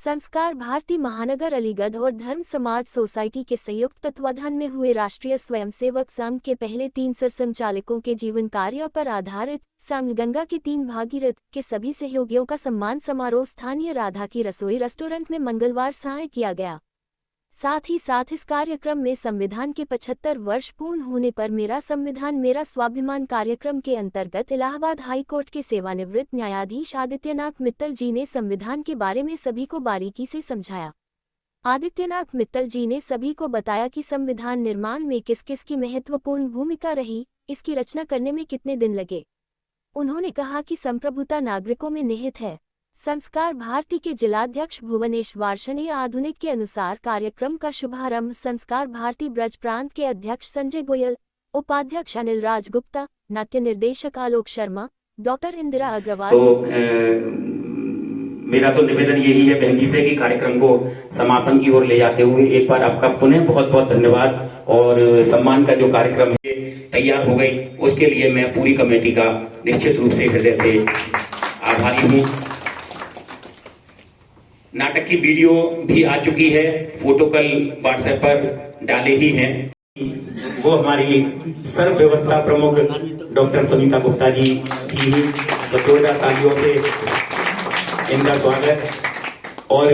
संस्कार भारती महानगर अलीगढ़ और धर्म समाज सोसाइटी के संयुक्त तत्वाधान में हुए राष्ट्रीय स्वयंसेवक संघ के पहले 3 सरसंचालकों के जीवन कार्य पर आधारित संघ गंगा के 3 भागीरथ के सभी सहयोगियों का सम्मान समारोह स्थानीय राधा की रसोई रेस्टोरेंट में मंगलवार सांय किया गया। साथ ही साथ इस कार्यक्रम में संविधान के 75 वर्ष पूर्ण होने पर मेरा संविधान मेरा स्वाभिमान कार्यक्रम के अंतर्गत इलाहाबाद हाई कोर्ट के सेवानिवृत्त न्यायाधीश आदित्यनाथ मित्तल जी ने संविधान के बारे में सभी को बारीकी से समझाया। आदित्यनाथ मित्तल जी ने सभी को बताया कि संविधान निर्माण में किस किस की महत्वपूर्ण भूमिका रही, इसकी रचना करने में कितने दिन लगे। उन्होंने कहा कि संप्रभुता नागरिकों में निहित है। संस्कार भारती के जिलाध्यक्ष भुवनेश वार्षणेय आधुनिक के अनुसार कार्यक्रम का शुभारंभ संस्कार भारती ब्रज प्रांत के अध्यक्ष संजय गोयल, उपाध्यक्ष अनिल राज गुप्ता, नाट्य निर्देशक आलोक शर्मा, डॉक्टर इंदिरा अग्रवाल। मेरा तो निवेदन यही है बहन जी से कि कार्यक्रम को समापन की ओर ले जाते हुए एक बार आपका पुनः बहुत बहुत धन्यवाद। और सम्मान का जो कार्यक्रम है तैयार हो गई, उसके लिए मैं पूरी कमेटी का निश्चित रूप से हृदय से आभारी हूँ। नाटक की वीडियो भी आ चुकी है, फोटो कल व्हाट्सएप पर डाले ही हैं। वो हमारी सर्व व्यवस्था प्रमुख डॉक्टर सुनीता गुप्ता जी थी, तो जोरदार तालियों से इनका स्वागत। और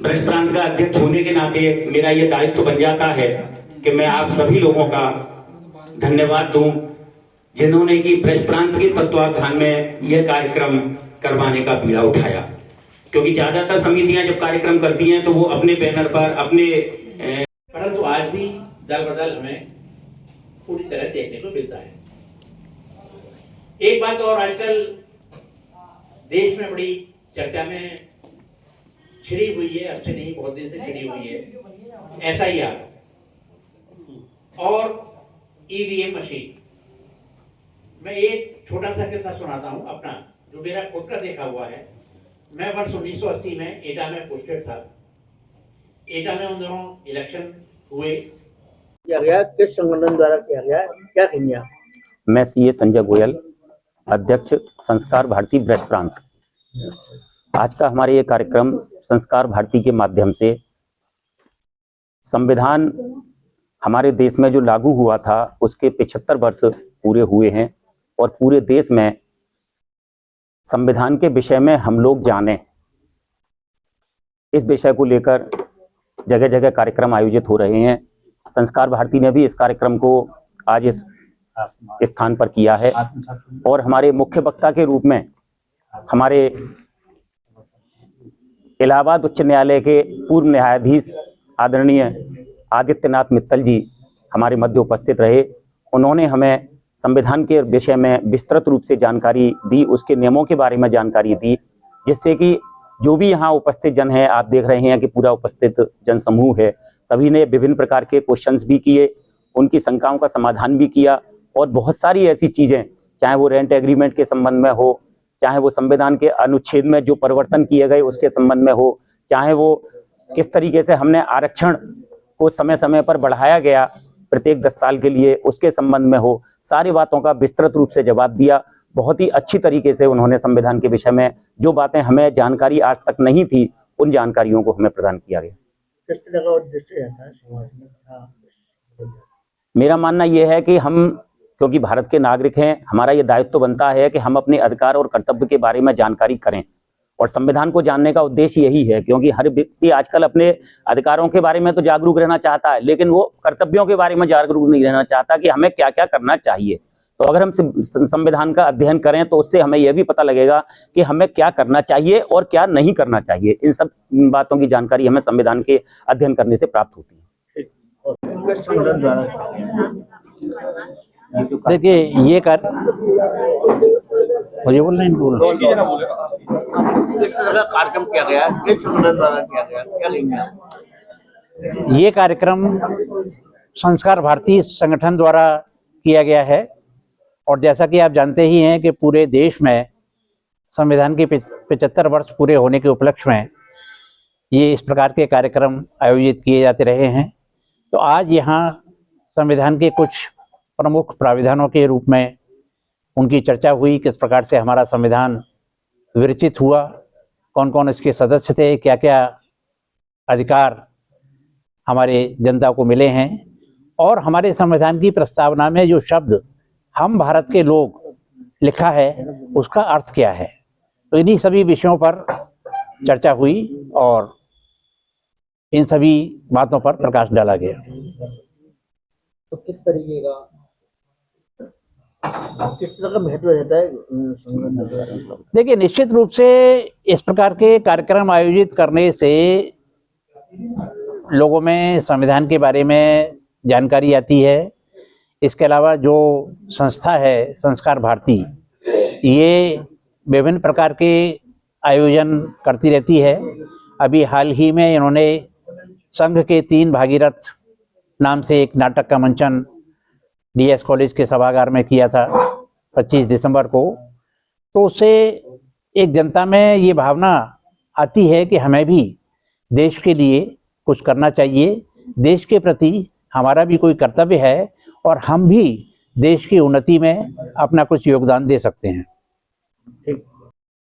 ब्रज प्रांत का अध्यक्ष होने के नाते मेरा ये दायित्व बन जाता है कि मैं आप सभी लोगों का धन्यवाद दूं जिन्होंने कि ब्रज प्रांत के तत्वाधान में यह कार्यक्रम करवाने का बीड़ा उठाया। क्योंकि ज्यादातर समितियां जब कार्यक्रम करती हैं तो वो अपने बैनर पर अपने परंतु आज भी दल बदल हमें पूरी तरह देखने को मिलता है। एक बात और आजकल देश में बड़ी चर्चा में छिड़ी हुई है, अच्छे नहीं बहुत दिन से छिड़ी हुई है, SIR और EVM मशीन। मैं एक छोटा सा किस्सा सुनाता हूं अपना, जो मेरा खुद का देखा हुआ है। मैं वर्ष 1980 में एटा में पोस्टेड था। एटा में उन दिनों इलेक्शन हुए। किया गया, किस संगठन द्वारा किया गया, क्या कहेंगे? मैं CA संजय गोयल, अध्यक्ष संस्कार भारती ब्रज प्रांत। आज का हमारे ये कार्यक्रम संस्कार भारती के माध्यम से संविधान हमारे देश में जो लागू हुआ था उसके 75 वर्ष पूरे हुए हैं और पूरे देश में संविधान के विषय में हम लोग जानें, इस विषय को लेकर जगह जगह कार्यक्रम आयोजित हो रहे हैं। संस्कार भारती ने भी इस कार्यक्रम को आज इस स्थान पर किया है और हमारे मुख्य वक्ता के रूप में हमारे इलाहाबाद उच्च न्यायालय के पूर्व न्यायाधीश आदरणीय आदित्यनाथ मित्तल जी हमारे मध्य उपस्थित रहे। उन्होंने हमें संविधान के विषय में विस्तृत रूप से जानकारी दी, उसके नियमों के बारे में जानकारी दी, जिससे कि जो भी यहाँ उपस्थित जन है, आप देख रहे हैं कि पूरा उपस्थित जन समूह है, सभी ने विभिन्न प्रकार के क्वेश्चंस भी किए, उनकी शंकाओं का समाधान भी किया और बहुत सारी ऐसी चीज़ें, चाहे वो रेंट एग्रीमेंट के संबंध में हो, चाहे वो संविधान के अनुच्छेद में जो परिवर्तन किए गए उसके संबंध में हो, चाहे वो किस तरीके से हमने आरक्षण को समय समय पर बढ़ाया गया प्रत्येक 10 साल के लिए, उसके संबंध में हो, सारी बातों का विस्तृत रूप से जवाब दिया। बहुत ही अच्छी तरीके से उन्होंने संविधान के विषय में जो बातें हमें जानकारी आज तक नहीं थी, उन जानकारियों को हमें प्रदान किया गया। किस तरह का उद्देश्य है? मेरा मानना यह है कि हम क्योंकि भारत के नागरिक हैं, हमारा ये दायित्व बनता है कि हम अपने अधिकार और कर्तव्य के बारे में जानकारी करें और संविधान को जानने का उद्देश्य यही है, क्योंकि हर व्यक्ति आजकल अपने अधिकारों के बारे में तो जागरूक रहना चाहता है, लेकिन वो कर्तव्यों के बारे में जागरूक नहीं रहना चाहता कि हमें क्या क्या करना चाहिए। तो अगर हम संविधान का अध्ययन करें तो उससे हमें यह भी पता लगेगा कि हमें क्या करना चाहिए और क्या नहीं करना चाहिए। इन सब बातों की जानकारी हमें संविधान के अध्ययन करने से प्राप्त होती है। देखिए, ये मुझे बोलना कार्यक्रम किया गया, किस संगठन द्वारा किया गया, क्या लेंगे? ये कार्यक्रम संस्कार भारती संगठन द्वारा किया गया है और जैसा कि आप जानते ही हैं कि पूरे देश में संविधान के 75 वर्ष पूरे होने के उपलक्ष्य में ये इस प्रकार के कार्यक्रम आयोजित किए जाते रहे हैं। तो आज यहाँ संविधान के कुछ प्रमुख प्राविधानों के रूप में उनकी चर्चा हुई, किस प्रकार से हमारा संविधान विरचित हुआ, कौन कौन इसके सदस्य थे, क्या क्या अधिकार हमारे जनता को मिले हैं, और हमारे संविधान की प्रस्तावना में जो शब्द हम भारत के लोग लिखा है उसका अर्थ क्या है। तो इन्हीं सभी विषयों पर चर्चा हुई और इन सभी बातों पर प्रकाश डाला गया। तो किस तरह का महत्व रहता है संविधान द्वारा? देखिए, निश्चित रूप से इस प्रकार के कार्यक्रम आयोजित करने से लोगों में संविधान के बारे में जानकारी आती है। इसके अलावा जो संस्था है संस्कार भारती, ये विभिन्न प्रकार के आयोजन करती रहती है। अभी हाल ही में इन्होंने संघ के 3 भागीरथ नाम से एक नाटक का मंचन डीएस कॉलेज के सभागार में किया था 25 दिसंबर को। तो उससे एक जनता में ये भावना आती है कि हमें भी देश के लिए कुछ करना चाहिए, देश के प्रति हमारा भी कोई कर्तव्य है और हम भी देश की उन्नति में अपना कुछ योगदान दे सकते हैं। ठीक।